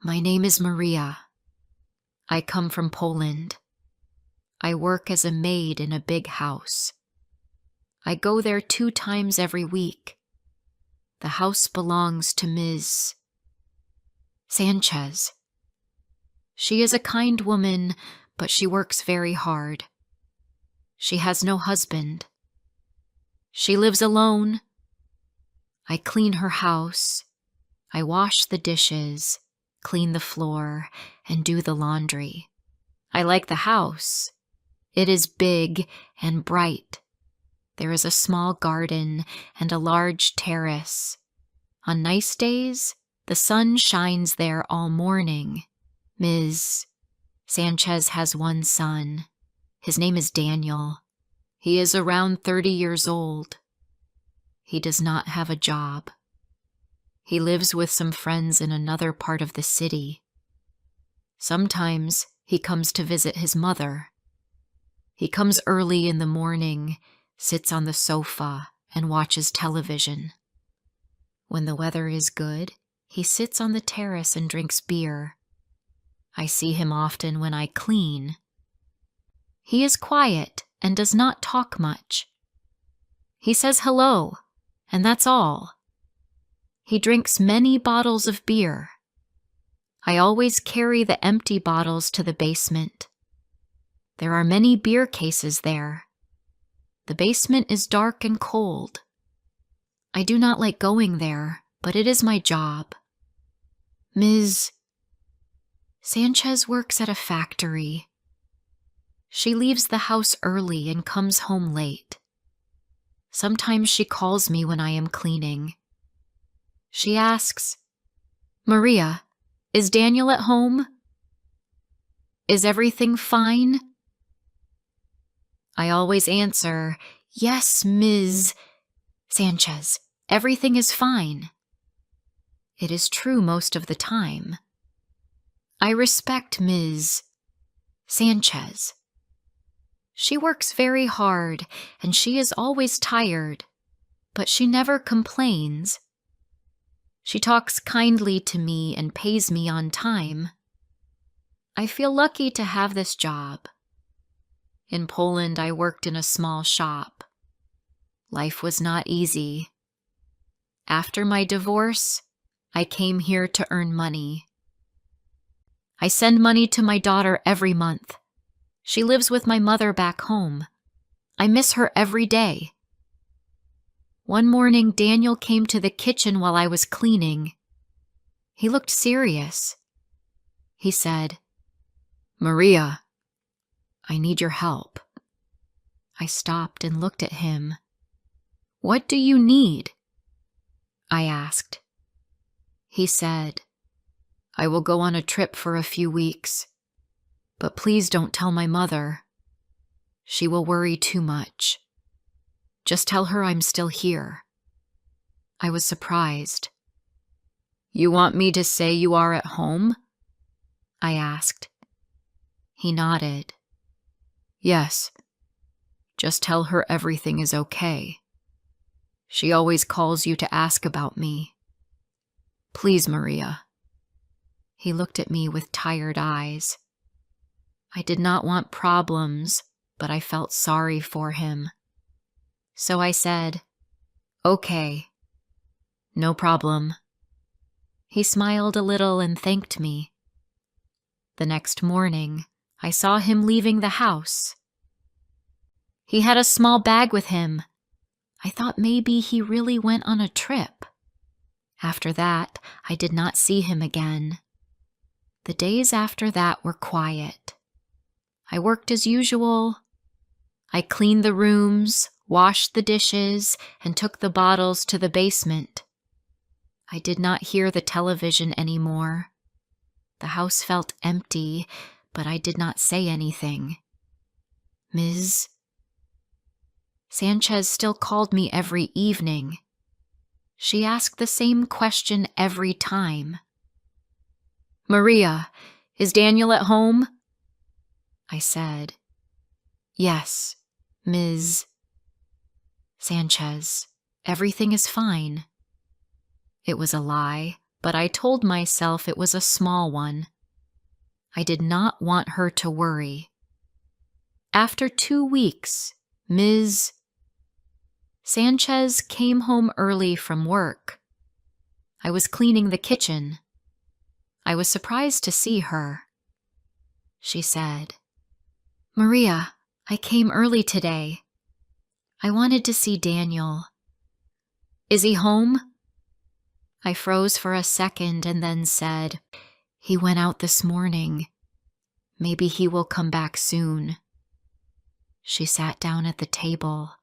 My name is Maria. I come from Poland. I work as a maid in a big house. I go there 2 times every week. The house belongs to Ms. Sanchez. She is a kind woman, but she works very hard. She has no husband. She lives alone. I clean her house. I wash the dishes, clean the floor, and do the laundry. I like the house. It is big and bright. There is a small garden and a large terrace. On nice days, the sun shines there all morning. Ms. Sanchez has 1 son. His name is Daniel. He is around 30 years old. He does not have a job. He lives with some friends in another part of the city. Sometimes he comes to visit his mother. He comes early in the morning, sits on the sofa, and watches television. When the weather is good, he sits on the terrace and drinks beer. I see him often when I clean. He is quiet and does not talk much. He says hello, and that's all. He drinks many bottles of beer. I always carry the empty bottles to the basement. There are many beer cases there. The basement is dark and cold. I do not like going there, but it is my job. Ms. Sanchez works at a factory. She leaves the house early and comes home late. Sometimes she calls me when I am cleaning. She asks, "Maria, is Daniel at home? Is everything fine?" I always answer, "Yes, Ms. Sanchez, everything is fine." It is true most of the time. I respect Ms. Sanchez. She works very hard and she is always tired, but she never complains. She talks kindly to me and pays me on time. I feel lucky to have this job. In Poland, I worked in a small shop. Life was not easy. After my divorce, I came here to earn money. I send money to my daughter every month. She lives with my mother back home. I miss her every day. One morning, Daniel came to the kitchen while I was cleaning. He looked serious. He said, "Maria, I need your help." I stopped and looked at him. "What do you need?" I asked. He said, "I will go on a trip for a few weeks, but please don't tell my mother. She will worry too much. Just tell her I'm still here." I was surprised. "You want me to say you are at home?" I asked. He nodded. "Yes. Just tell her everything is okay. She always calls you to ask about me. Please, Maria." He looked at me with tired eyes. I did not want problems, but I felt sorry for him. So I said, "Okay, no problem." He smiled a little and thanked me. The next morning, I saw him leaving the house. He had a small bag with him. I thought maybe he really went on a trip. After that, I did not see him again. The days after that were quiet. I worked as usual. I cleaned the rooms, washed the dishes, and took the bottles to the basement. I did not hear the television anymore. The house felt empty, but I did not say anything. Ms. Sanchez still called me every evening. She asked the same question every time. "Maria, is Daniel at home?" I said, "Yes, Ms. Sanchez, everything is fine." It was a lie, but I told myself it was a small one. I did not want her to worry. After 2 weeks, Ms. Sanchez came home early from work. I was cleaning the kitchen. I was surprised to see her. She said, "Maria, I came early today. I wanted to see Daniel. Is he home?" I froze for a second and then said, "He went out this morning. Maybe he will come back soon." She sat down at the table.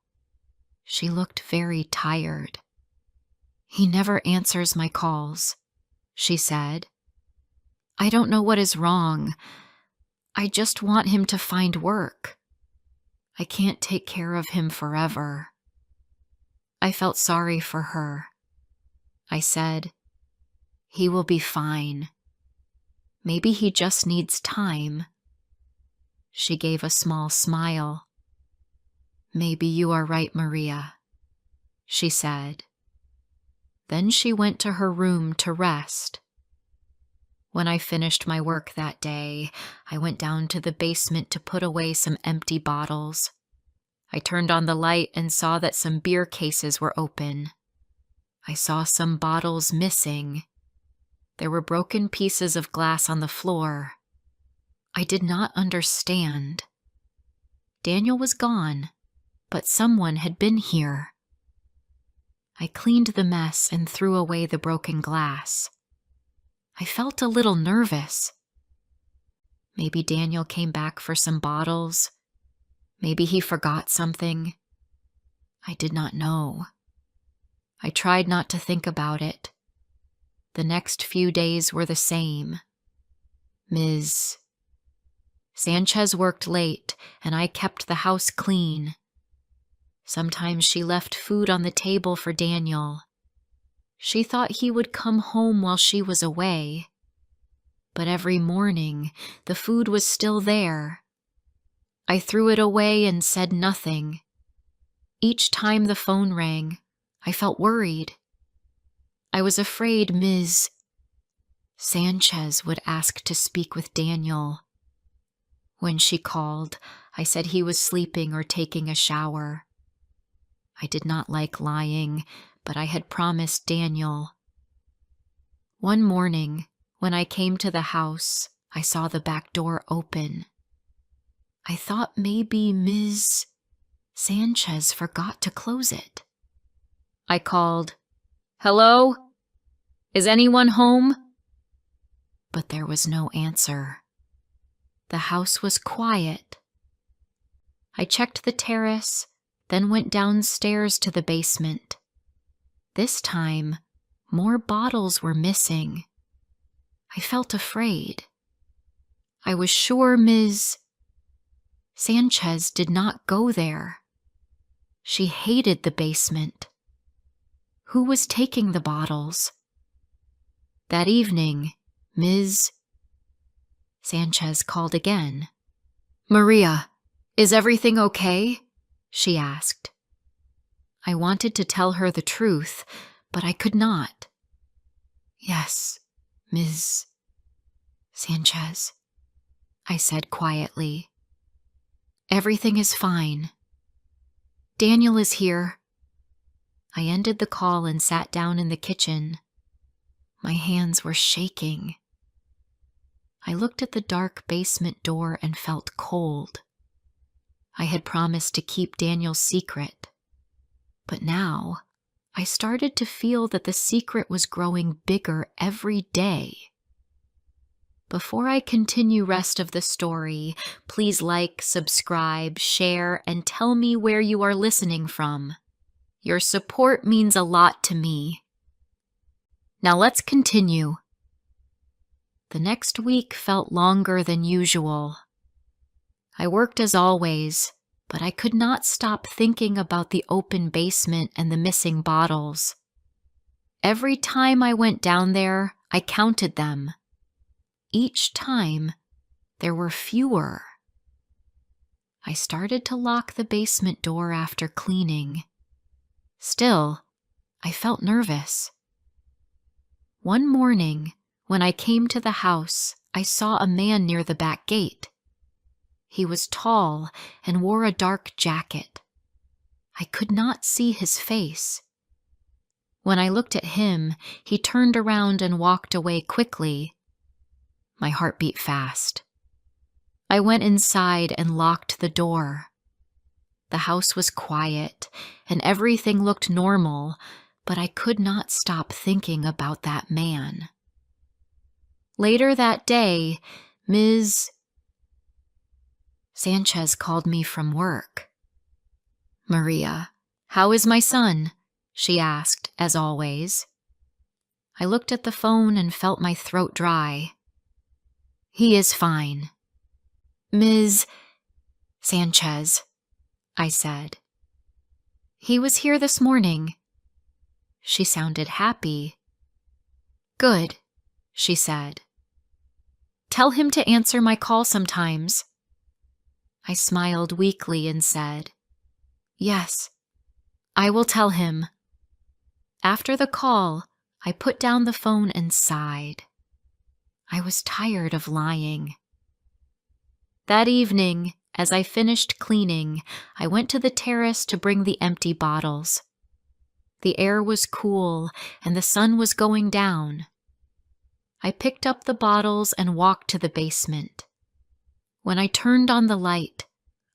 She looked very tired. "He never answers my calls," she said. "I don't know what is wrong. I just want him to find work. I can't take care of him forever." I felt sorry for her. I said, "He will be fine. Maybe he just needs time." She gave a small smile. "Maybe you are right, Maria," she said. Then she went to her room to rest. When I finished my work that day, I went down to the basement to put away some empty bottles. I turned on the light and saw that some beer cases were open. I saw some bottles missing. There were broken pieces of glass on the floor. I did not understand. Daniel was gone, but someone had been here. I cleaned the mess and threw away the broken glass. I felt a little nervous. Maybe Daniel came back for some bottles. Maybe he forgot something. I did not know. I tried not to think about it. The next few days were the same. Ms. Sanchez worked late, and I kept the house clean. Sometimes she left food on the table for Daniel. She thought he would come home while she was away. But every morning, the food was still there. I threw it away and said nothing. Each time the phone rang, I felt worried. I was afraid Ms. Sanchez would ask to speak with Daniel. When she called, I said he was sleeping or taking a shower. I did not like lying, but I had promised Daniel. One morning, when I came to the house, I saw the back door open. I thought maybe Ms. Sanchez forgot to close it. I called, "Hello? Is anyone home?" But there was no answer. The house was quiet. I checked the terrace, then went downstairs to the basement. This time, more bottles were missing. I felt afraid. I was sure Ms. Sanchez did not go there. She hated the basement. Who was taking the bottles? That evening, Ms. Sanchez called again. "Maria, is everything okay?" she asked. I wanted to tell her the truth, but I could not. "Yes, Ms. Sanchez," I said quietly. "Everything is fine. Daniel is here." I ended the call and sat down in the kitchen. My hands were shaking. I looked at the dark basement door and felt cold. I had promised to keep Daniel's secret, but now I started to feel that the secret was growing bigger every day. Before I continue rest of the story, please like, subscribe, share, and tell me where you are listening from. Your support means a lot to me. Now let's continue. The next week felt longer than usual. I worked as always, but I could not stop thinking about the open basement and the missing bottles. Every time I went down there, I counted them. Each time, there were fewer. I started to lock the basement door after cleaning. Still, I felt nervous. One morning, when I came to the house, I saw a man near the back gate. He was tall and wore a dark jacket. I could not see his face. When I looked at him, he turned around and walked away quickly. My heart beat fast. I went inside and locked the door. The house was quiet and everything looked normal, but I could not stop thinking about that man. Later that day, Ms. Sanchez called me from work. "Maria, how is my son?" she asked, as always. I looked at the phone and felt my throat dry. "He is fine." "Ms. Sanchez," I said. "He was here this morning." She sounded happy. "Good," she said. "Tell him to answer my call sometimes." I smiled weakly and said, "Yes, I will tell him." After the call, I put down the phone and sighed. I was tired of lying. That evening, as I finished cleaning, I went to the terrace to bring the empty bottles. The air was cool and the sun was going down. I picked up the bottles and walked to the basement. When I turned on the light,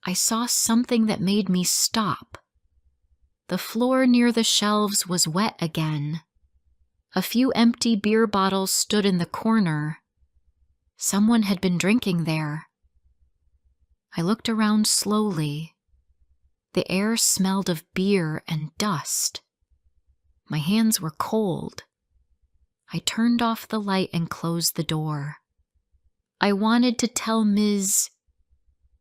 I saw something that made me stop. The floor near the shelves was wet again. A few empty beer bottles stood in the corner. Someone had been drinking there. I looked around slowly. The air smelled of beer and dust. My hands were cold. I turned off the light and closed the door. I wanted to tell Ms.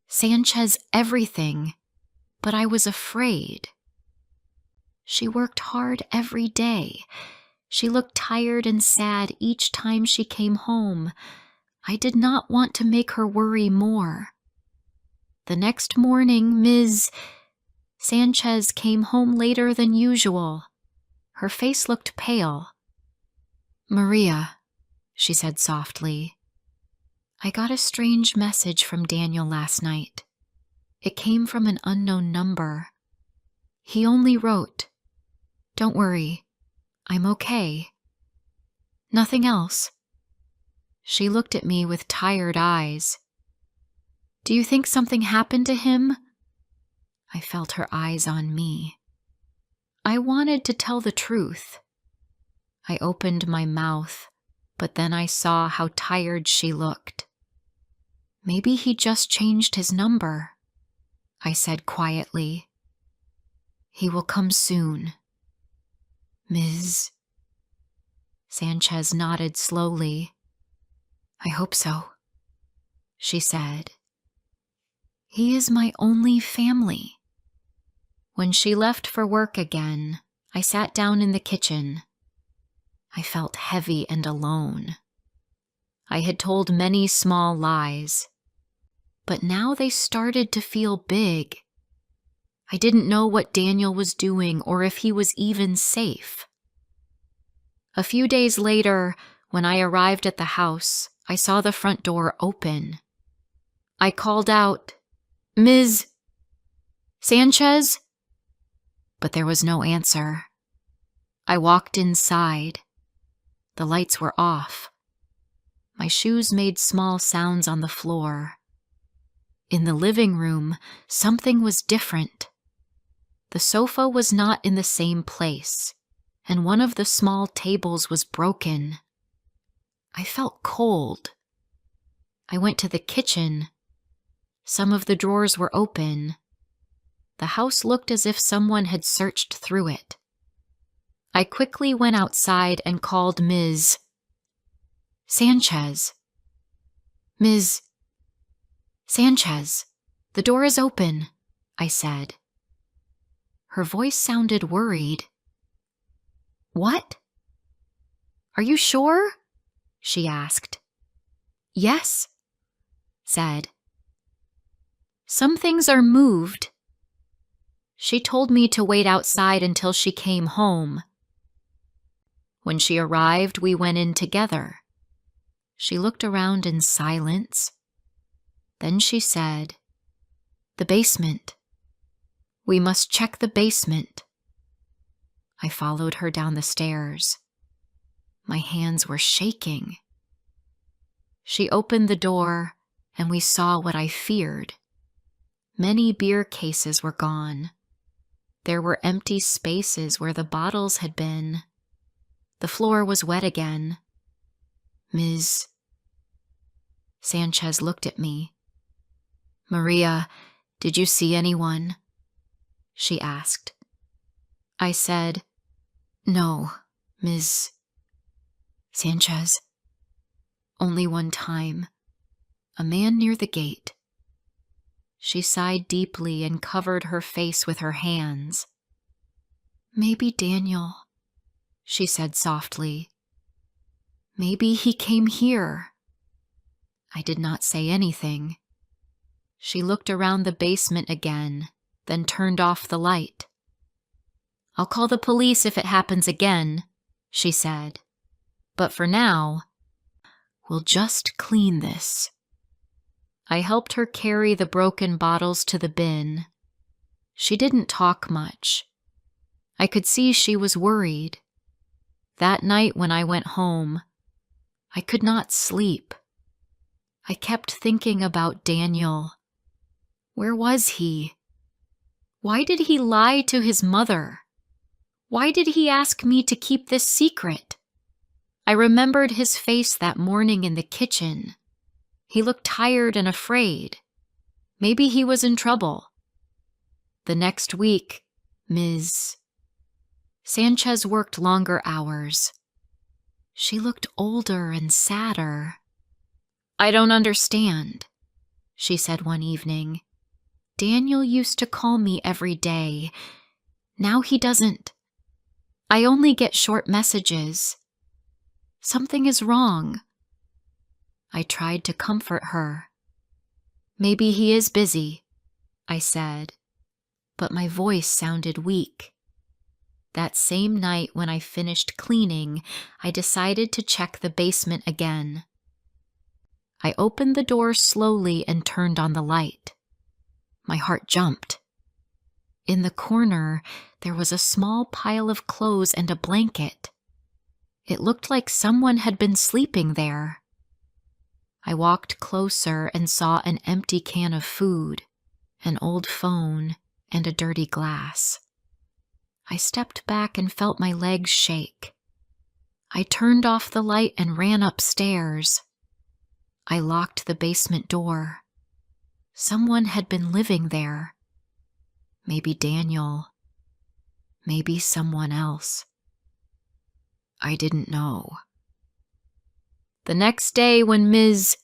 Sanchez everything, but I was afraid. She worked hard every day. She looked tired and sad each time she came home. I did not want to make her worry more. The next morning, Ms. Sanchez came home later than usual. Her face looked pale. "Maria," she said softly, "I got a strange message from Daniel last night. It came from an unknown number. He only wrote, 'Don't worry, I'm okay.' Nothing else." She looked at me with tired eyes. "Do you think something happened to him?" I felt her eyes on me. I wanted to tell the truth. I opened my mouth, but then I saw how tired she looked. "Maybe he just changed his number," I said quietly. "He will come soon." "Ms. Sanchez nodded slowly. "I hope so," she said. "He is my only family." When she left for work again, I sat down in the kitchen. I felt heavy and alone. I had told many small lies, but now they started to feel big. I didn't know what Daniel was doing or if he was even safe. A few days later, when I arrived at the house, I saw the front door open. I called out, "Ms. Sanchez?" But there was no answer. I walked inside. The lights were off. My shoes made small sounds on the floor. In the living room, something was different. The sofa was not in the same place, and one of the small tables was broken. I felt cold. I went to the kitchen. Some of the drawers were open. The house looked as if someone had searched through it. I quickly went outside and called Ms. Sanchez. "Ms. Sanchez, the door is open," I said. Her voice sounded worried. "What? Are you sure?" she asked. "Yes," said. "Some things are moved." She told me to wait outside until she came home. When she arrived, we went in together. She looked around in silence. Then she said, "The basement. We must check the basement." I followed her down the stairs. My hands were shaking. She opened the door, and we saw what I feared. Many beer cases were gone. There were empty spaces where the bottles had been. The floor was wet again. "Ms. Sanchez looked at me. "Maria, did you see anyone?" she asked. I said, "No, Ms. Sanchez. Only one time. A man near the gate." She sighed deeply and covered her face with her hands. "Maybe Daniel," she said softly. "Maybe he came here." I did not say anything. She looked around the basement again, then turned off the light. "I'll call the police if it happens again," she said. "But for now, we'll just clean this." I helped her carry the broken bottles to the bin. She didn't talk much. I could see she was worried. That night when I went home, I could not sleep. I kept thinking about Daniel. Where was he? Why did he lie to his mother? Why did he ask me to keep this secret? I remembered his face that morning in the kitchen. He looked tired and afraid. Maybe he was in trouble. The next week, Ms. Sanchez worked longer hours. She looked older and sadder. "I don't understand," she said one evening. "Daniel used to call me every day. Now he doesn't. I only get short messages. Something is wrong." I tried to comfort her. "Maybe he is busy," I said, but my voice sounded weak. That same night when I finished cleaning, I decided to check the basement again. I opened the door slowly and turned on the light. My heart jumped. In the corner, there was a small pile of clothes and a blanket. It looked like someone had been sleeping there. I walked closer and saw an empty can of food, an old phone, and a dirty glass. I stepped back and felt my legs shake. I turned off the light and ran upstairs. I locked the basement door. Someone had been living there. Maybe Daniel. Maybe someone else. I didn't know. The next day when Ms.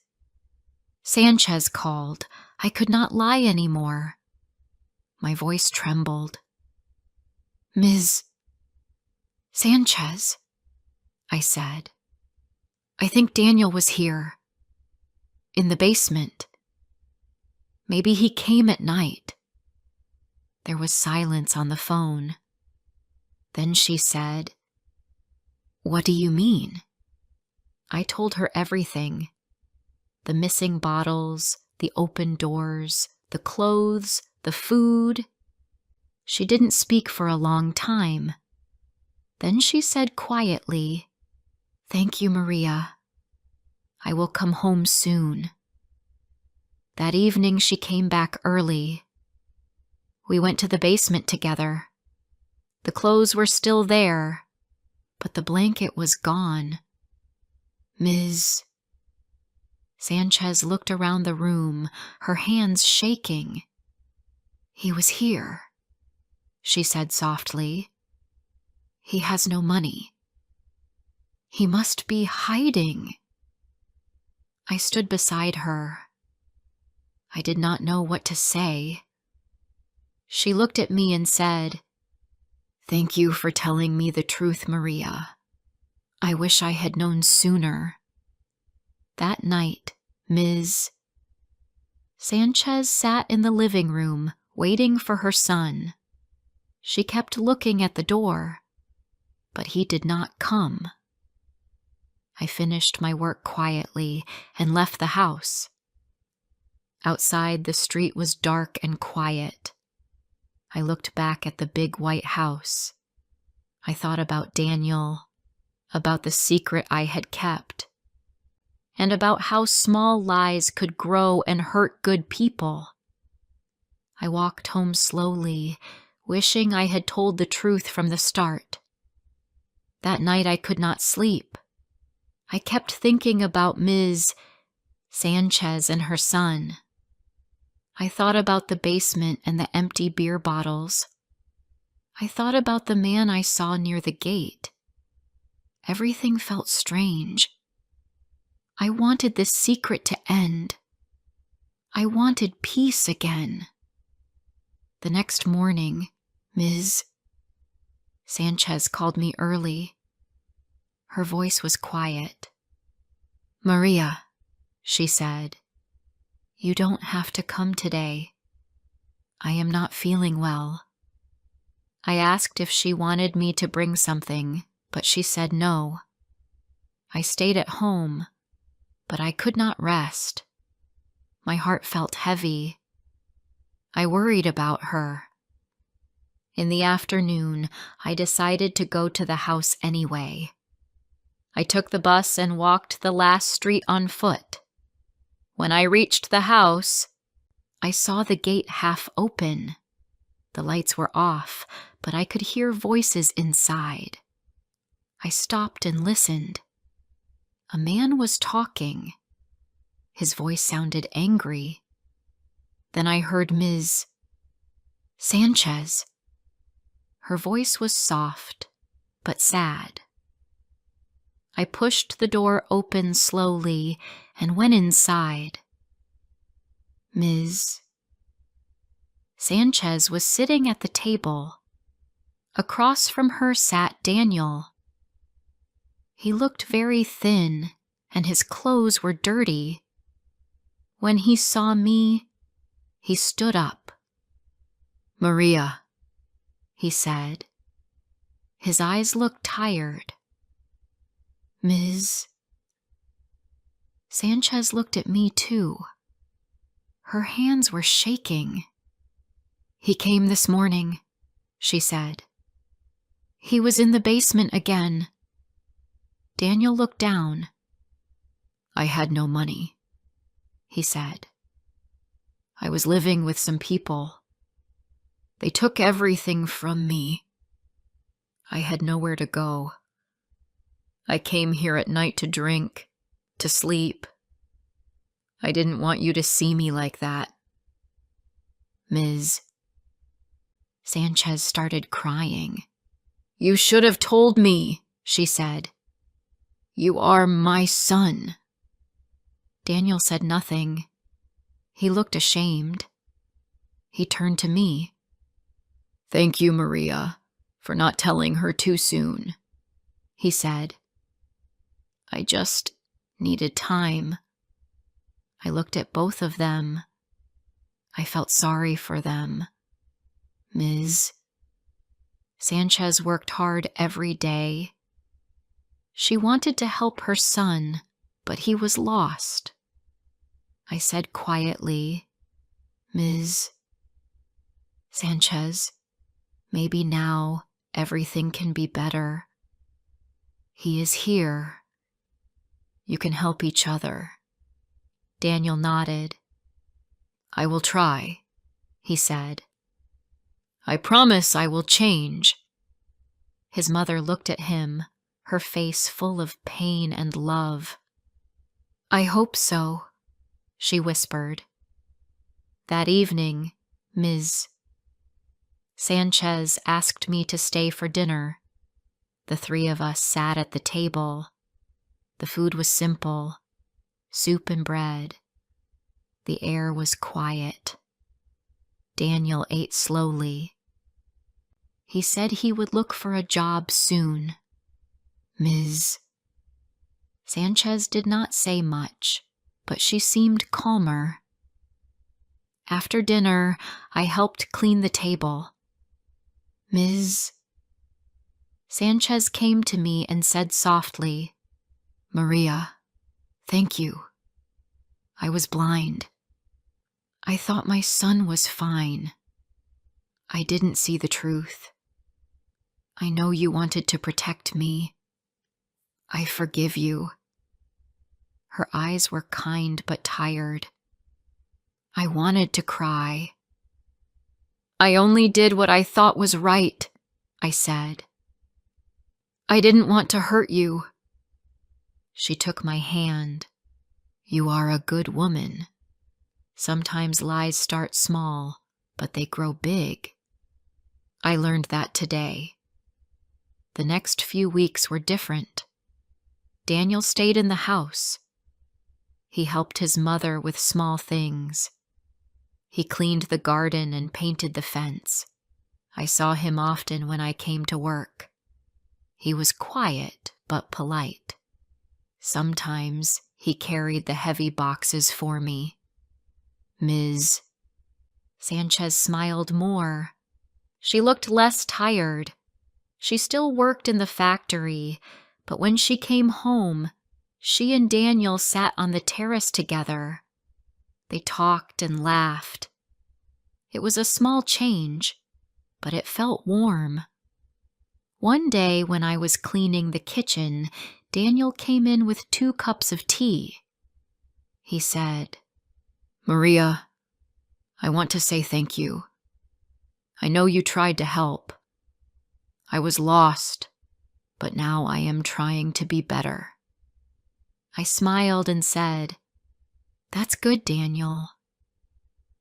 Sanchez called, I could not lie anymore. My voice trembled. "Ms. Sanchez," I said. "I think Daniel was here. In the basement. Maybe he came at night." There was silence on the phone. Then she said, "What do you mean?" I told her everything. The missing bottles, the open doors, the clothes, the food. She didn't speak for a long time. Then she said quietly, "Thank you, Maria. I will come home soon." That evening she came back early. We went to the basement together. The clothes were still there, but the blanket was gone. Ms. Sanchez looked around the room, her hands shaking. "He was here," she said softly. "He has no money. He must be hiding." I stood beside her. I did not know what to say. She looked at me and said, "Thank you for telling me the truth, Maria. I wish I had known sooner." That night, Ms. Sanchez sat in the living room, waiting for her son. She kept looking at the door. but he did not come. I finished my work quietly and left the house. Outside, the street was dark and quiet. I looked back at the big white house. I thought about Daniel, about the secret I had kept, and about how small lies could grow and hurt good people. I walked home slowly, wishing I had told the truth from the start. That night I could not sleep. I kept thinking about Ms. Sanchez and her son. I thought about the basement and the empty beer bottles. I thought about the man I saw near the gate. Everything felt strange. I wanted this secret to end. I wanted peace again. The next morning, Ms. Sanchez called me early. Her voice was quiet. "Maria," she said, "you don't have to come today. I am not feeling well." I asked if she wanted me to bring something, but she said no. I stayed at home, but I could not rest. My heart felt heavy. I worried about her. In the afternoon, I decided to go to the house anyway. I took the bus and walked the last street on foot. When I reached the house, I saw the gate half open. The lights were off, but I could hear voices inside. I stopped and listened. A man was talking. His voice sounded angry. Then I heard Ms. Sanchez. Her voice was soft, but sad. I pushed the door open slowly and went inside. Ms. Sanchez was sitting at the table. Across from her sat Daniel. He looked very thin, and his clothes were dirty. When he saw me, he stood up. "Maria," he said. His eyes looked tired. "Ms. Sanchez looked at me too. Her hands were shaking. "He came this morning," she said. "He was in the basement again." Daniel looked down. "I had no money," he said. "I was living with some people. They took everything from me. I had nowhere to go. I came here at night to drink, to sleep. I didn't want you to see me like that." Ms. Sanchez started crying. "You should have told me," she said. "You are my son." Daniel said nothing. He looked ashamed. He turned to me. "Thank you, Maria, for not telling her too soon," he said. "I just needed time." I looked at both of them. I felt sorry for them. Ms. Sanchez worked hard every day. She wanted to help her son, but he was lost. I said quietly, "Ms. Sanchez, maybe now everything can be better. He is here. You can help each other." Daniel nodded. "I will try," he said. "I promise I will change." His mother looked at him, her face full of pain and love. "I hope so," she whispered. That evening, Ms. Sanchez asked me to stay for dinner. The three of us sat at the table. The food was simple, soup and bread. The air was quiet. Daniel ate slowly. He said he would look for a job soon. Ms. Sanchez did not say much, but she seemed calmer. After dinner, I helped clean the table. Ms. Sanchez came to me and said softly, "Maria, thank you. I was blind. I thought my son was fine. I didn't see the truth. I know you wanted to protect me. I forgive you." Her eyes were kind but tired. I wanted to cry. "I only did what I thought was right," I said. "I didn't want to hurt you." She took my hand. "You are a good woman. Sometimes lies start small, but they grow big." I learned that today. The next few weeks were different. Daniel stayed in the house. He helped his mother with small things. He cleaned the garden and painted the fence. I saw him often when I came to work. He was quiet but polite. Sometimes he carried the heavy boxes for me. Ms. Sanchez smiled more. She looked less tired. She still worked in the factory, but when she came home, she and Daniel sat on the terrace together. They talked and laughed. It was a small change, but it felt warm. One day when I was cleaning the kitchen, Daniel came in with 2 cups of tea. He said, "Maria, I want to say thank you. I know you tried to help. I was lost, but now I am trying to be better." I smiled and said, "That's good, Daniel.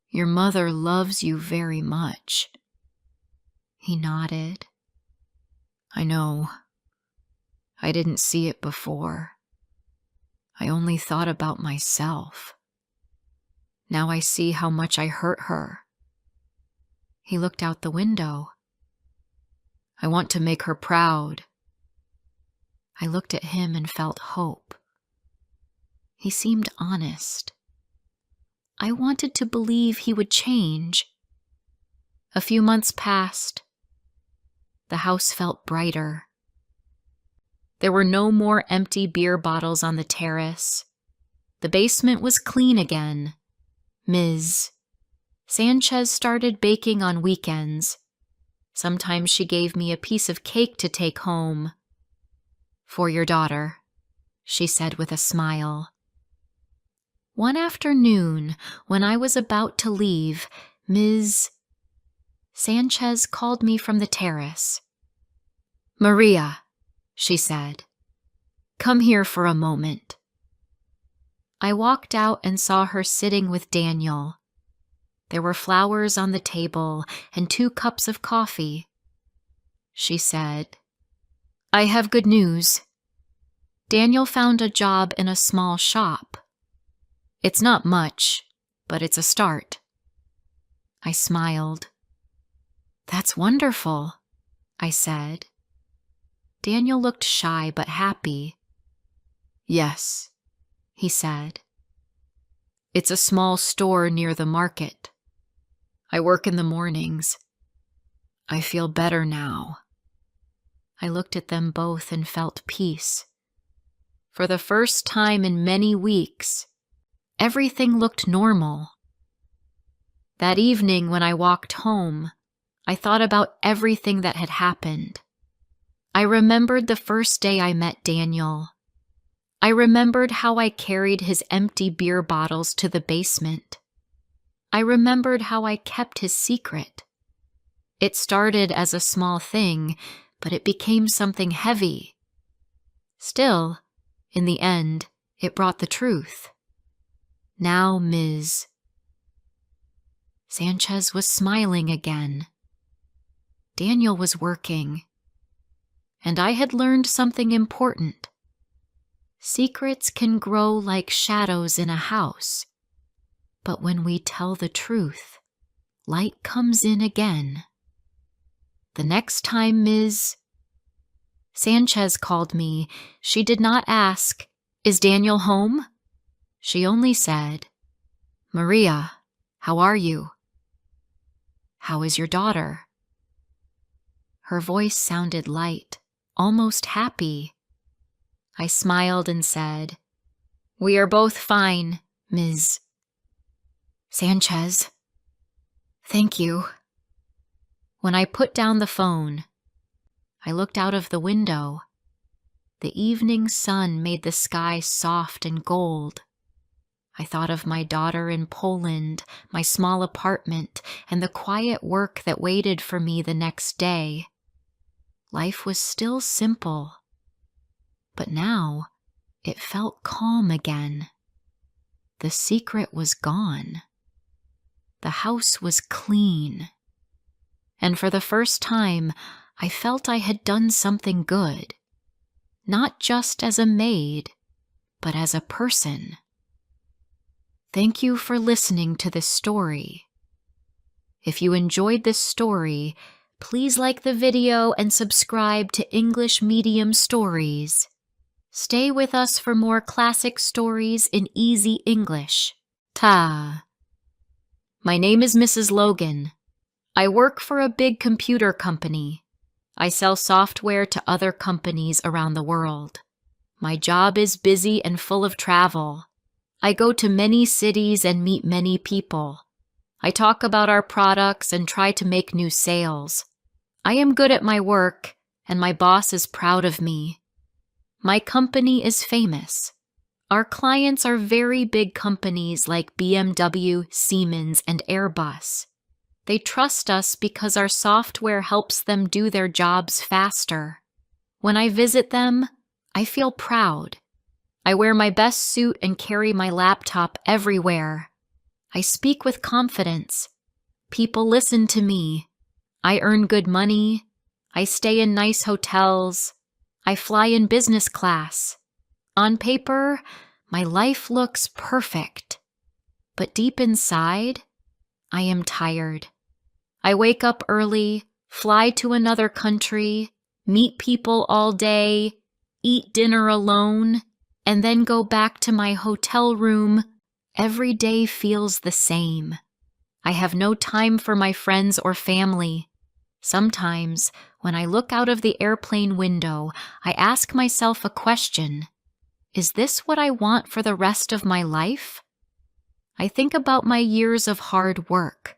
Your mother loves you very much." He nodded. "I know. I didn't see it before. I only thought about myself. Now I see how much I hurt her." He looked out the window. "I want to make her proud." I looked at him and felt hope. He seemed honest. I wanted to believe he would change. A few months passed. The house felt brighter. There were no more empty beer bottles on the terrace. The basement was clean again. Ms. Sanchez started baking on weekends. Sometimes she gave me a piece of cake to take home. "For your daughter," she said with a smile. One afternoon, when I was about to leave, Ms. Sanchez called me from the terrace. "Maria," she said, "come here for a moment." I walked out and saw her sitting with Daniel. There were flowers on the table and 2 cups of coffee. She said, "I have good news. Daniel found a job in a small shop. It's not much, but it's a start." I smiled. "That's wonderful," I said. Daniel looked shy but happy. "Yes," he said. "It's a small store near the market. I work in the mornings. I feel better now." I looked at them both and felt peace. For the first time in many weeks, everything looked normal. That evening when I walked home, I thought about everything that had happened. I remembered the first day I met Daniel. I remembered how I carried his empty beer bottles to the basement. I remembered how I kept his secret. It started as a small thing, but it became something heavy. Still, in the end, it brought the truth. Now, Ms. Sanchez was smiling again. Daniel was working. And I had learned something important. Secrets can grow like shadows in a house. But when we tell the truth, light comes in again. The next time Ms. Sanchez called me, she did not ask, "Is Daniel home?" She only said, "Maria, how are you? How is your daughter?" Her voice sounded light, almost happy. I smiled and said, "We are both fine, Ms. Sanchez. Thank you." When I put down the phone, I looked out of the window. The evening sun made the sky soft and gold. I thought of my daughter in Poland, my small apartment, and the quiet work that waited for me the next day. Life was still simple, but now it felt calm again. The secret was gone. The house was clean. And for the first time, I felt I had done something good. Not just as a maid, but as a person. Thank you for listening to this story. If you enjoyed this story, please like the video and subscribe to English Medium Stories. Stay with us for more classic stories in easy English. Ta. My name is Mrs. Logan. I work for a big computer company. I sell software to other companies around the world. My job is busy and full of travel. I go to many cities and meet many people. I talk about our products and try to make new sales. I am good at my work, and my boss is proud of me. My company is famous. Our clients are very big companies like BMW, Siemens, and Airbus. They trust us because our software helps them do their jobs faster. When I visit them, I feel proud. I wear my best suit and carry my laptop everywhere. I speak with confidence. People listen to me. I earn good money. I stay in nice hotels. I fly in business class. On paper, my life looks perfect. But deep inside, I am tired. I wake up early, fly to another country, meet people all day, eat dinner alone, and then go back to my hotel room. Every day feels the same. I have no time for my friends or family. Sometimes, when I look out of the airplane window, I ask myself a question. Is this what I want for the rest of my life? I think about my years of hard work.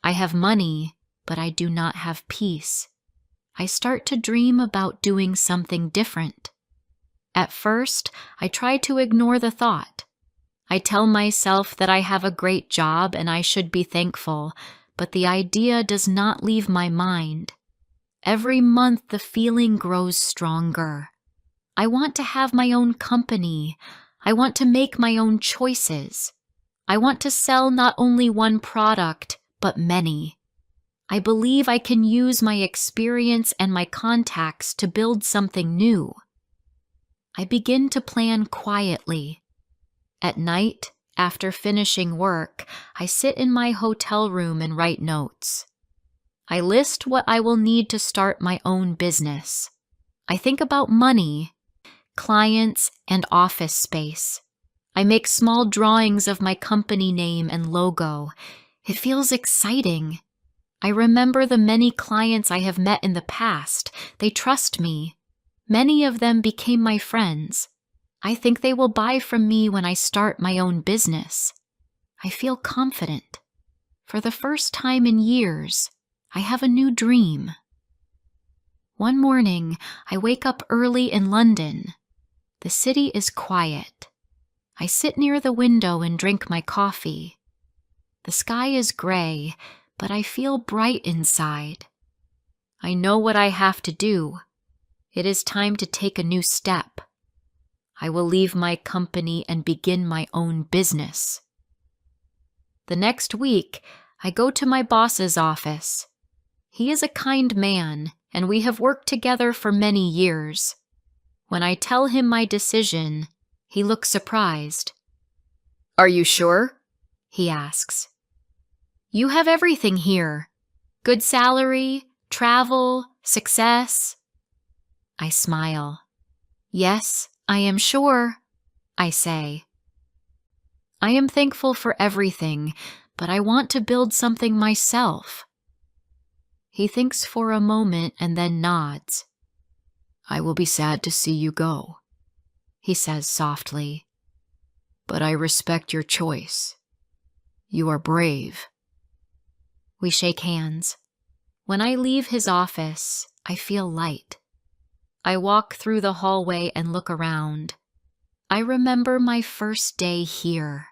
I have money, but I do not have peace. I start to dream about doing something different. At first, I try to ignore the thought. I tell myself that I have a great job and I should be thankful, but the idea does not leave my mind. Every month the feeling grows stronger. I want to have my own company. I want to make my own choices. I want to sell not only one product, but many. I believe I can use my experience and my contacts to build something new. I begin to plan quietly. At night, after finishing work, I sit in my hotel room and write notes. I list what I will need to start my own business. I think about money, clients, and office space. I make small drawings of my company name and logo. It feels exciting. I remember the many clients I have met in the past. They trust me. Many of them became my friends. I think they will buy from me when I start my own business. I feel confident. For the first time in years, I have a new dream. One morning, I wake up early in London. The city is quiet. I sit near the window and drink my coffee. The sky is gray, but I feel bright inside. I know what I have to do. It is time to take a new step. I will leave my company and begin my own business. The next week, I go to my boss's office. He is a kind man, and we have worked together for many years. When I tell him my decision, he looks surprised. "Are you sure?" he asks. "You have everything here. Good salary, travel, success." I smile. "Yes, I am sure," I say. I am thankful for everything, but I want to build something myself. He thinks for a moment and then nods. I will be sad to see you go, he says softly. But I respect your choice. You are brave. We shake hands. When I leave his office, I feel light. I walk through the hallway and look around. I remember my first day here.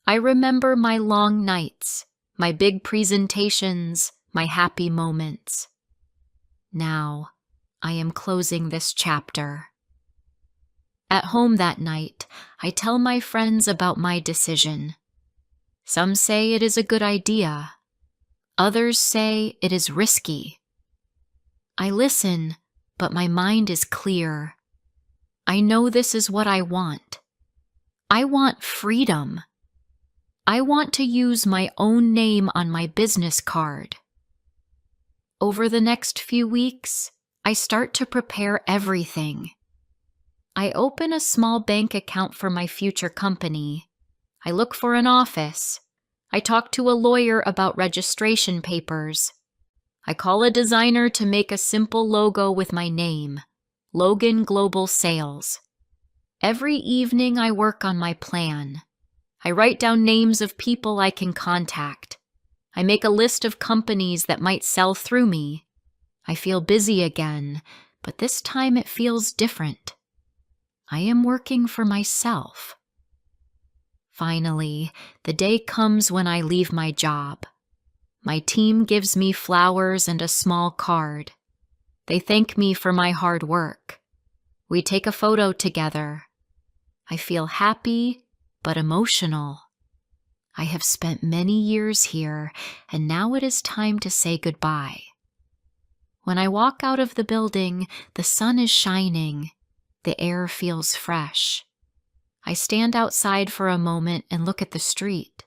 I remember my long nights, my big presentations, my happy moments. Now, I am closing this chapter. At home that night, I tell my friends about my decision. Some say it is a good idea. Others say it is risky. I listen, but my mind is clear. I know this is what I want. I want freedom. I want to use my own name on my business card. Over the next few weeks, I start to prepare everything. I open a small bank account for my future company. I look for an office. I talk to a lawyer about registration papers. I call a designer to make a simple logo with my name, Logan Global Sales. Every evening I work on my plan. I write down names of people I can contact. I make a list of companies that might sell through me. I feel busy again, but this time it feels different. I am working for myself. Finally, the day comes when I leave my job. My team gives me flowers and a small card. They thank me for my hard work. We take a photo together. I feel happy, but emotional. I have spent many years here, and now it is time to say goodbye. When I walk out of the building, the sun is shining. The air feels fresh. I stand outside for a moment and look at the street.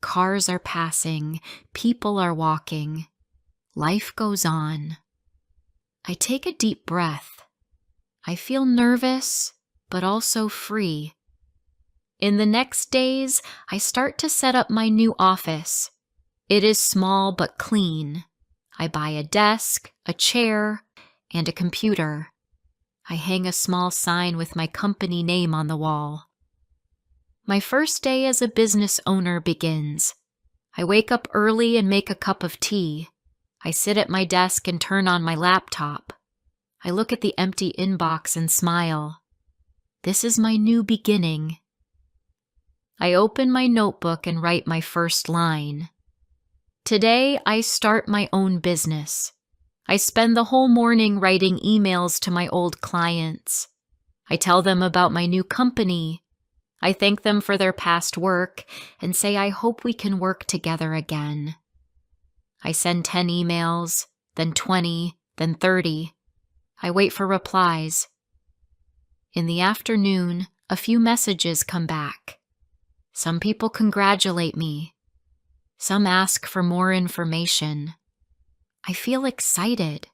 Cars are passing, people are walking. Life goes on. I take a deep breath. I feel nervous, but also free. In the next days, I start to set up my new office. It is small but clean. I buy a desk, a chair, and a computer. I hang a small sign with my company name on the wall. My first day as a business owner begins. I wake up early and make a cup of tea. I sit at my desk and turn on my laptop. I look at the empty inbox and smile. This is my new beginning. I open my notebook and write my first line. Today, I start my own business. I spend the whole morning writing emails to my old clients. I tell them about my new company. I thank them for their past work and say I hope we can work together again. I send 10 emails, then 20, then 30. I wait for replies. In the afternoon, a few messages come back. Some people congratulate me. Some ask for more information. I feel excited.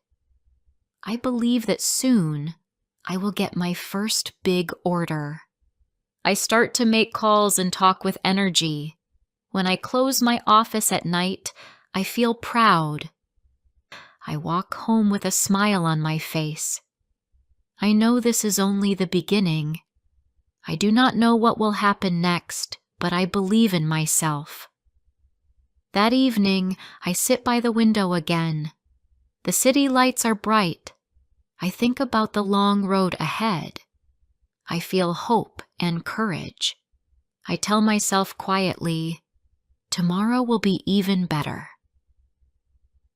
I believe that soon I will get my first big order. I start to make calls and talk with energy. When I close my office at night, I feel proud. I walk home with a smile on my face. I know this is only the beginning. I do not know what will happen next, but I believe in myself. That evening, I sit by the window again. The city lights are bright. I think about the long road ahead. I feel hope and courage. I tell myself quietly, tomorrow will be even better.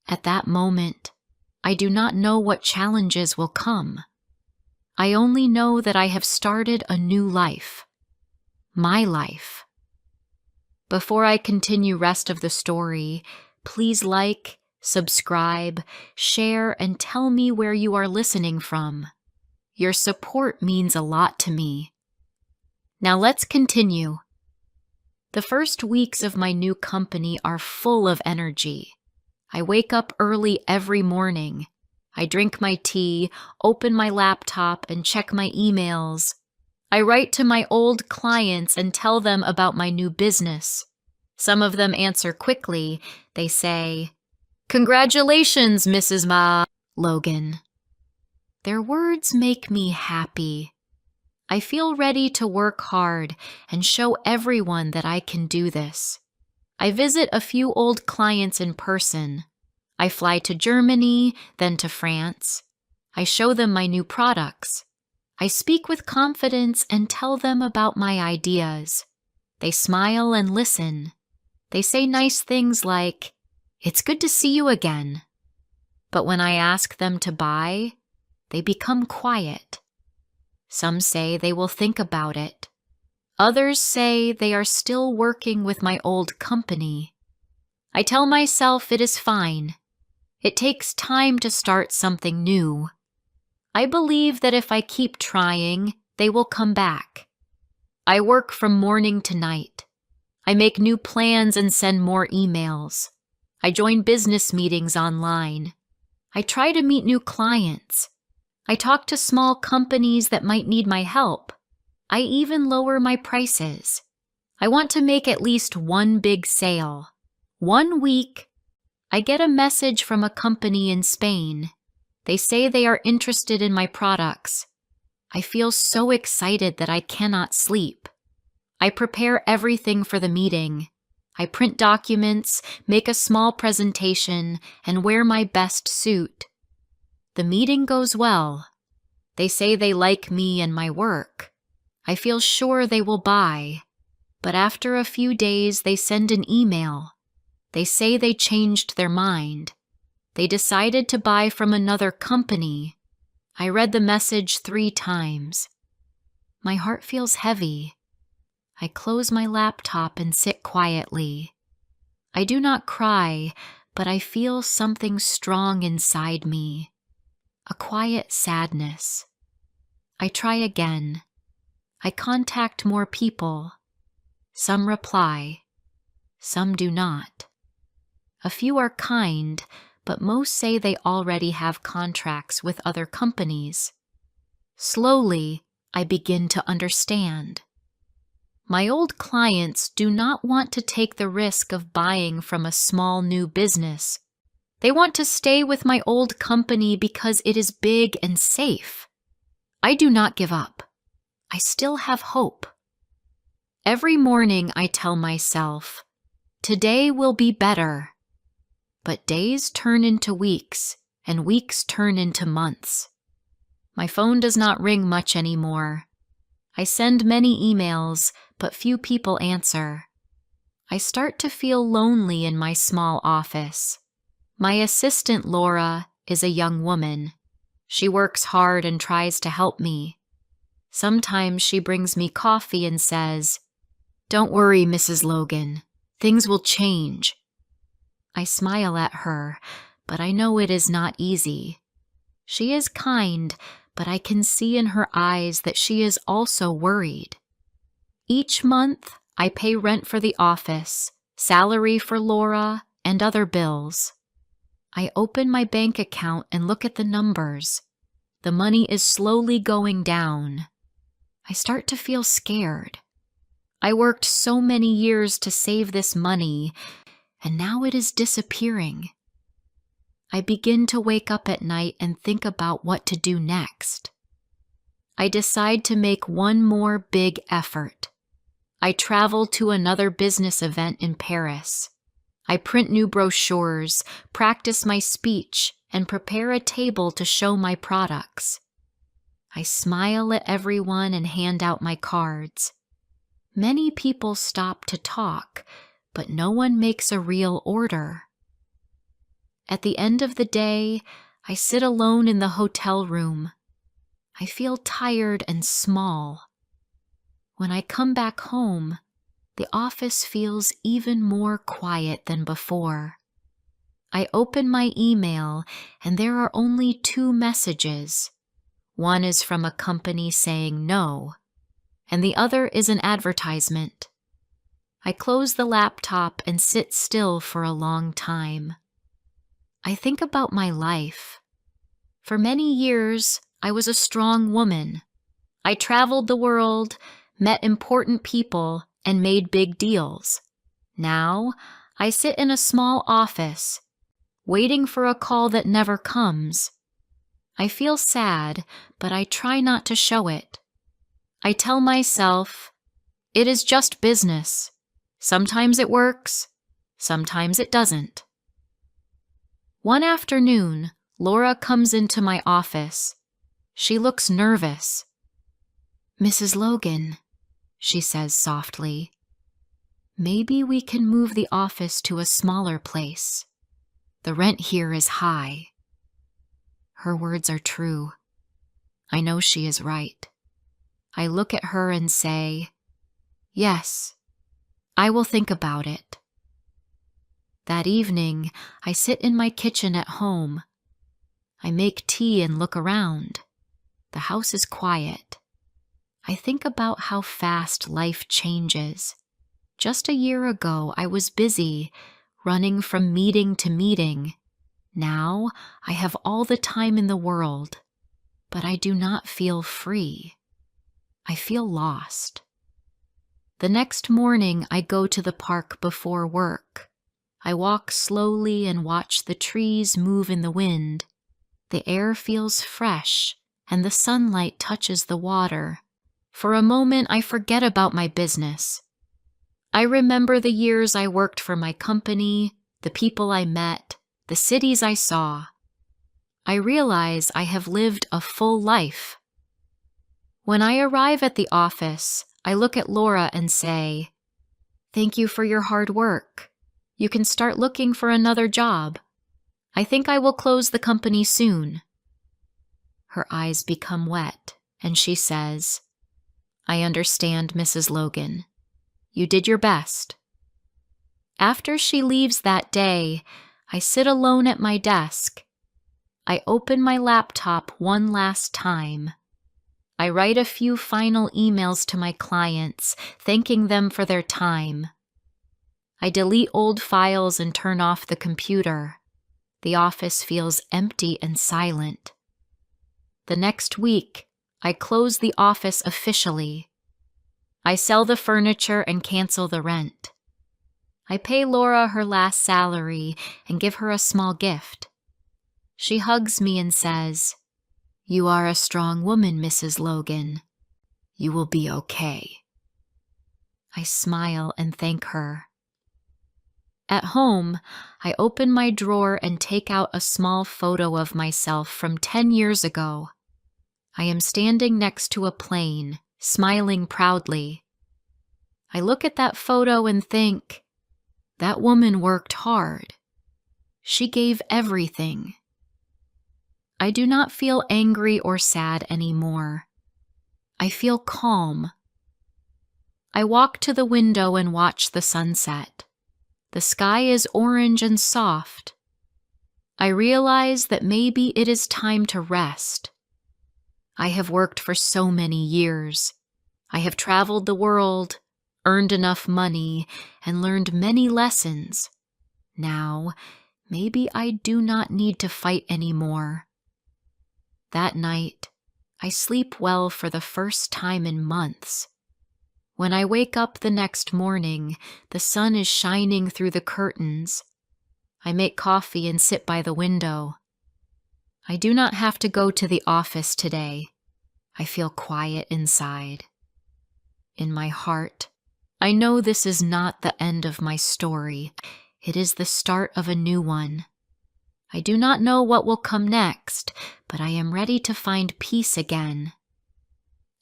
At that moment, I do not know what challenges will come. I only know that I have started a new life. My life. Before I continue rest of the story, please like, subscribe, share, and tell me where you are listening from. Your support means a lot to me. Now let's continue. The first weeks of my new company are full of energy. I wake up early every morning. I drink my tea, open my laptop, and check my emails. I write to my old clients and tell them about my new business. Some of them answer quickly. They say, "Congratulations, Mrs. Logan." Their words make me happy. I feel ready to work hard and show everyone that I can do this. I visit a few old clients in person. I fly to Germany, then to France. I show them my new products. I speak with confidence and tell them about my ideas. They smile and listen. They say nice things like, "It's good to see you again." But when I ask them to buy, they become quiet. Some say they will think about it. Others say they are still working with my old company. I tell myself it is fine. It takes time to start something new. I believe that if I keep trying, they will come back. I work from morning to night. I make new plans and send more emails. I join business meetings online. I try to meet new clients. I talk to small companies that might need my help. I even lower my prices. I want to make at least one big sale. One week, I get a message from a company in Spain. They say they are interested in my products. I feel so excited that I cannot sleep. I prepare everything for the meeting. I print documents, make a small presentation, and wear my best suit. The meeting goes well. They say they like me and my work. I feel sure they will buy. But after a few days, they send an email. They say they changed their mind. They decided to buy from another company. I read the message 3 times. My heart feels heavy. I close my laptop and sit quietly. I do not cry, but I feel something strong inside me. A quiet sadness. I try again. I contact more people. Some reply. Some do not. A few are kind, but most say they already have contracts with other companies. Slowly, I begin to understand. My old clients do not want to take the risk of buying from a small new business. They want to stay with my old company because it is big and safe. I do not give up. I still have hope. Every morning I tell myself, today will be better. But days turn into weeks, and weeks turn into months. My phone does not ring much anymore. I send many emails, but few people answer. I start to feel lonely in my small office. My assistant, Laura, is a young woman. She works hard and tries to help me. Sometimes she brings me coffee and says, "Don't worry, Mrs. Logan. Things will change." I smile at her, but I know it is not easy. She is kind, but I can see in her eyes that she is also worried. Each month, I pay rent for the office, salary for Laura, and other bills. I open my bank account and look at the numbers. The money is slowly going down. I start to feel scared. I worked so many years to save this money, and now it is disappearing. I begin to wake up at night and think about what to do next. I decide to make one more big effort. I travel to another business event in Paris. I print new brochures, practice my speech, and prepare a table to show my products. I smile at everyone and hand out my cards. Many people stop to talk, but no one makes a real order. At the end of the day, I sit alone in the hotel room. I feel tired and small. When I come back home, the office feels even more quiet than before. I open my email, and there are only 2 messages. One is from a company saying no, and the other is an advertisement. I close the laptop and sit still for a long time. I think about my life. For many years, I was a strong woman. I traveled the world, met important people, and made big deals. Now, I sit in a small office, waiting for a call that never comes. I feel sad, but I try not to show it. I tell myself, it is just business. Sometimes it works, sometimes it doesn't. One afternoon, Laura comes into my office. She looks nervous. "Mrs. Logan," she says softly, "maybe we can move the office to a smaller place. The rent here is high." Her words are true. I know she is right. I look at her and say, "Yes, I will think about it." That evening, I sit in my kitchen at home. I make tea and look around. The house is quiet. I think about how fast life changes. Just a year ago, I was busy, running from meeting to meeting. Now, I have all the time in the world, but I do not feel free. I feel lost. The next morning, I go to the park before work. I walk slowly and watch the trees move in the wind. The air feels fresh, and the sunlight touches the water. For a moment, I forget about my business. I remember the years I worked for my company, the people I met, the cities I saw. I realize I have lived a full life. When I arrive at the office, I look at Laura and say, "Thank you for your hard work. You can start looking for another job. I think I will close the company soon." Her eyes become wet, and she says, "I understand, Mrs. Logan. You did your best." After she leaves that day, I sit alone at my desk. I open my laptop one last time. I write a few final emails to my clients, thanking them for their time. I delete old files and turn off the computer. The office feels empty and silent. The next week, I close the office officially. I sell the furniture and cancel the rent. I pay Laura her last salary and give her a small gift. She hugs me and says, "You are a strong woman, Mrs. Logan. You will be okay." I smile and thank her. At home, I open my drawer and take out a small photo of myself from 10 years ago. I am standing next to a plane, smiling proudly. I look at that photo and think, that woman worked hard. She gave everything. I do not feel angry or sad anymore. I feel calm. I walk to the window and watch the sunset. The sky is orange and soft. I realize that maybe it is time to rest. I have worked for so many years. I have traveled the world, earned enough money, and learned many lessons. Now, maybe I do not need to fight anymore. That night, I sleep well for the first time in months. When I wake up the next morning, the sun is shining through the curtains. I make coffee and sit by the window. I do not have to go to the office today. I feel quiet inside. In my heart, I know this is not the end of my story. It is the start of a new one. I do not know what will come next, but I am ready to find peace again.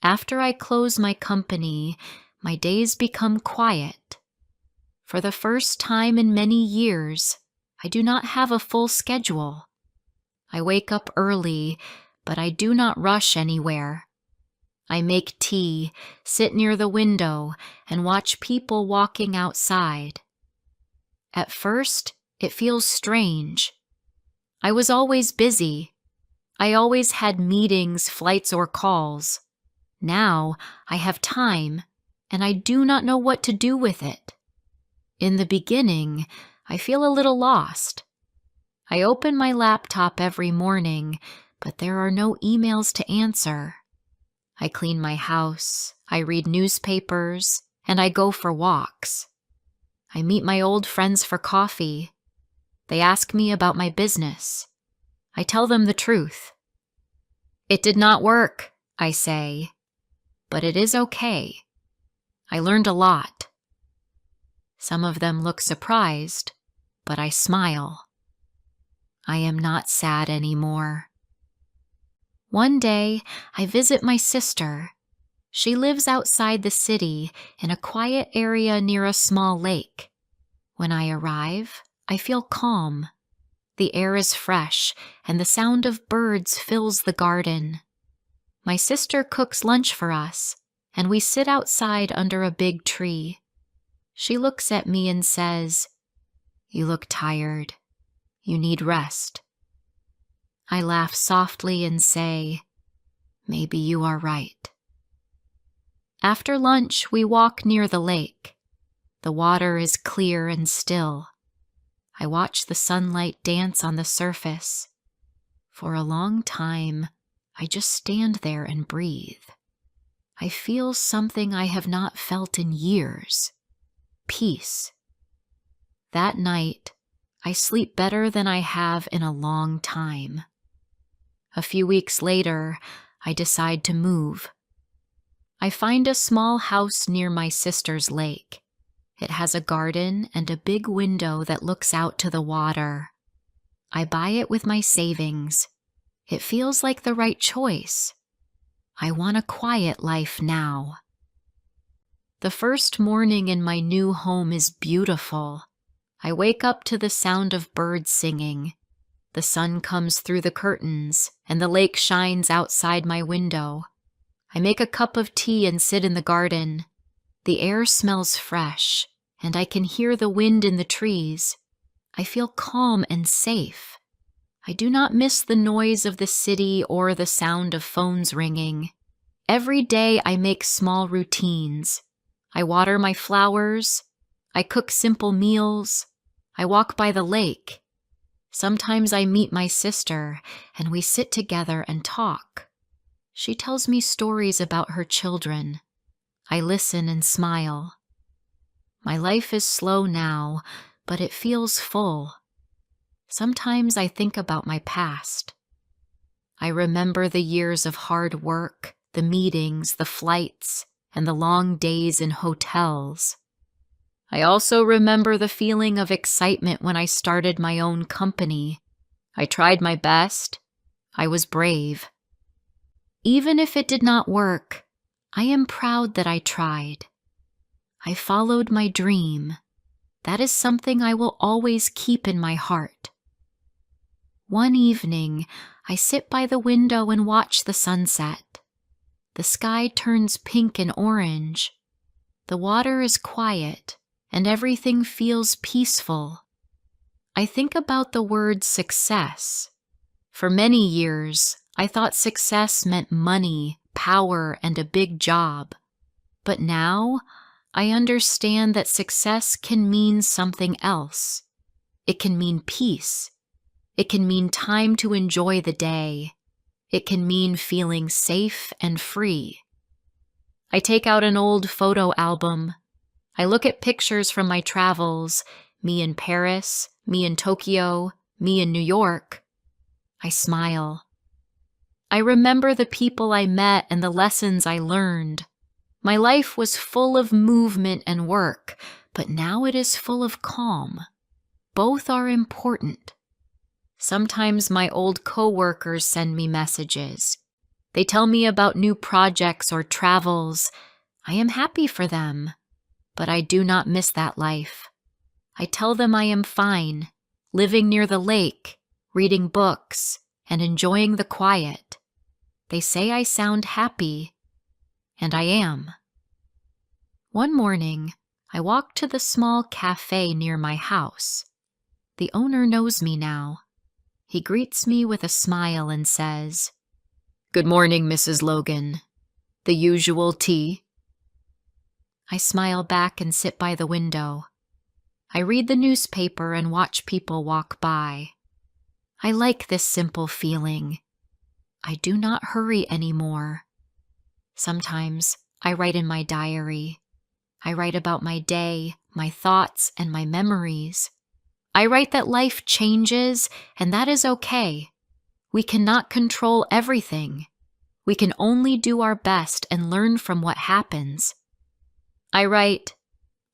After I close my company, my days become quiet. For the first time in many years, I do not have a full schedule. I wake up early, but I do not rush anywhere. I make tea, sit near the window, and watch people walking outside. At first, it feels strange. I was always busy. I always had meetings, flights, or calls. Now, I have time, and I do not know what to do with it. In the beginning, I feel a little lost. I open my laptop every morning, but there are no emails to answer. I clean my house, I read newspapers, and I go for walks. I meet my old friends for coffee. They ask me about my business. I tell them the truth. It did not work, I say, but it is okay. I learned a lot. Some of them look surprised, but I smile. I am not sad anymore. One day, I visit my sister. She lives outside the city in a quiet area near a small lake. When I arrive, I feel calm. The air is fresh, and the sound of birds fills the garden. My sister cooks lunch for us, and we sit outside under a big tree. She looks at me and says, "You look tired. You need rest." I laugh softly and say, "Maybe you are right." After lunch, we walk near the lake. The water is clear and still. I watch the sunlight dance on the surface. For a long time, I just stand there and breathe. I feel something I have not felt in years. Peace. That night, I sleep better than I have in a long time. A few weeks later, I decide to move. I find a small house near my sister's lake. It has a garden and a big window that looks out to the water. I buy it with my savings. It feels like the right choice. I want a quiet life now. The first morning in my new home is beautiful. I wake up to the sound of birds singing. The sun comes through the curtains, and the lake shines outside my window. I make a cup of tea and sit in the garden. The air smells fresh, and I can hear the wind in the trees. I feel calm and safe. I do not miss the noise of the city or the sound of phones ringing. Every day I make small routines. I water my flowers. I cook simple meals. I walk by the lake. Sometimes I meet my sister, and we sit together and talk. She tells me stories about her children. I listen and smile. My life is slow now, but it feels full. Sometimes I think about my past. I remember the years of hard work, the meetings, the flights, and the long days in hotels. I also remember the feeling of excitement when I started my own company. I tried my best. I was brave. Even if it did not work, I am proud that I tried. I followed my dream. That is something I will always keep in my heart. One evening, I sit by the window and watch the sunset. The sky turns pink and orange. The water is quiet, and everything feels peaceful. I think about the word success. For many years, I thought success meant money, power, and a big job. But now, I understand that success can mean something else. It can mean peace. It can mean time to enjoy the day. It can mean feeling safe and free. I take out an old photo album. I look at pictures from my travels, me in Paris, me in Tokyo, me in New York. I smile. I remember the people I met and the lessons I learned. My life was full of movement and work, but now it is full of calm. Both are important. Sometimes my old coworkers send me messages. They tell me about new projects or travels. I am happy for them, but I do not miss that life. I tell them I am fine, living near the lake, reading books, and enjoying the quiet. They say I sound happy, and I am. One morning, I walk to the small cafe near my house. The owner knows me now. He greets me with a smile and says, "Good morning, Mrs. Logan. The usual tea?" I smile back and sit by the window. I read the newspaper and watch people walk by. I like this simple feeling. I do not hurry anymore. Sometimes I write in my diary. I write about my day, my thoughts, and my memories. I write that life changes, and that is okay. We cannot control everything. We can only do our best and learn from what happens. I write,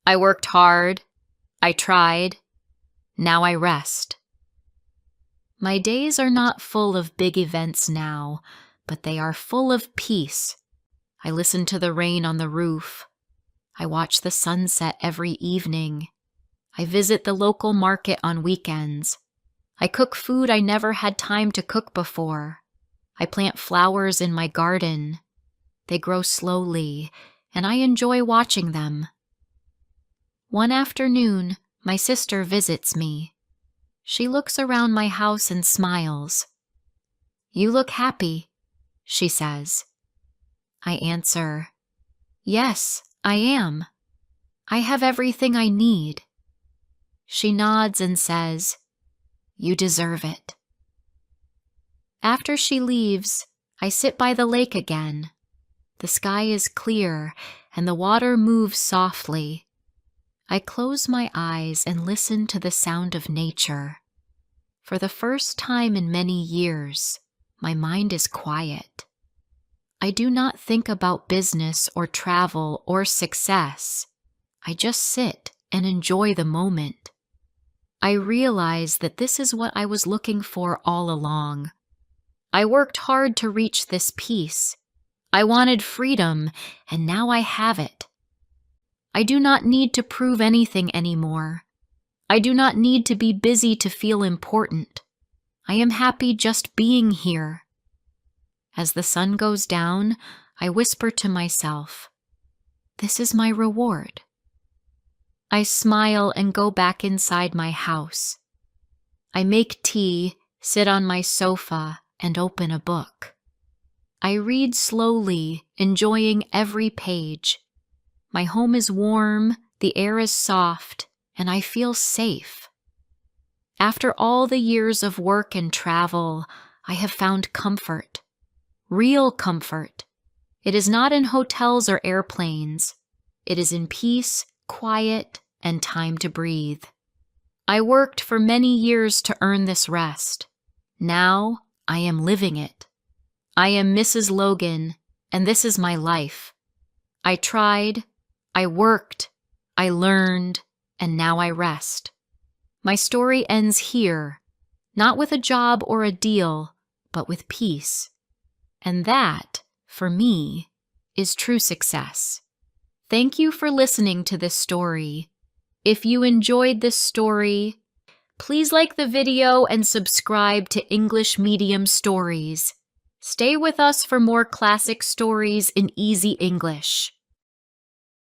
I worked hard, I tried, now I rest. My days are not full of big events now, but they are full of peace. I listen to the rain on the roof. I watch the sunset every evening. I visit the local market on weekends. I cook food I never had time to cook before. I plant flowers in my garden. They grow slowly, and I enjoy watching them. One afternoon, my sister visits me. She looks around my house and smiles. "You look happy," she says. I answer, "Yes, I am. I have everything I need." She nods and says, "You deserve it." After she leaves, I sit by the lake again. The sky is clear and the water moves softly. I close my eyes and listen to the sound of nature. For the first time in many years, my mind is quiet. I do not think about business or travel or success. I just sit and enjoy the moment. I realize that this is what I was looking for all along. I worked hard to reach this peace. I wanted freedom, and now I have it. I do not need to prove anything anymore. I do not need to be busy to feel important. I am happy just being here. As the sun goes down, I whisper to myself, "This is my reward." I smile and go back inside my house. I make tea, sit on my sofa, and open a book. I read slowly, enjoying every page. My home is warm, the air is soft, and I feel safe. After all the years of work and travel, I have found comfort. Real comfort. It is not in hotels or airplanes. It is in peace, quiet, and time to breathe. I worked for many years to earn this rest. Now I am living it. I am Mrs. Logan, and this is my life. I tried, I worked, I learned, and now I rest. My story ends here, not with a job or a deal, but with peace. And that, for me, is true success. Thank you for listening to this story. If you enjoyed this story, please like the video and subscribe to English Medium Stories. Stay with us for more classic stories in easy English.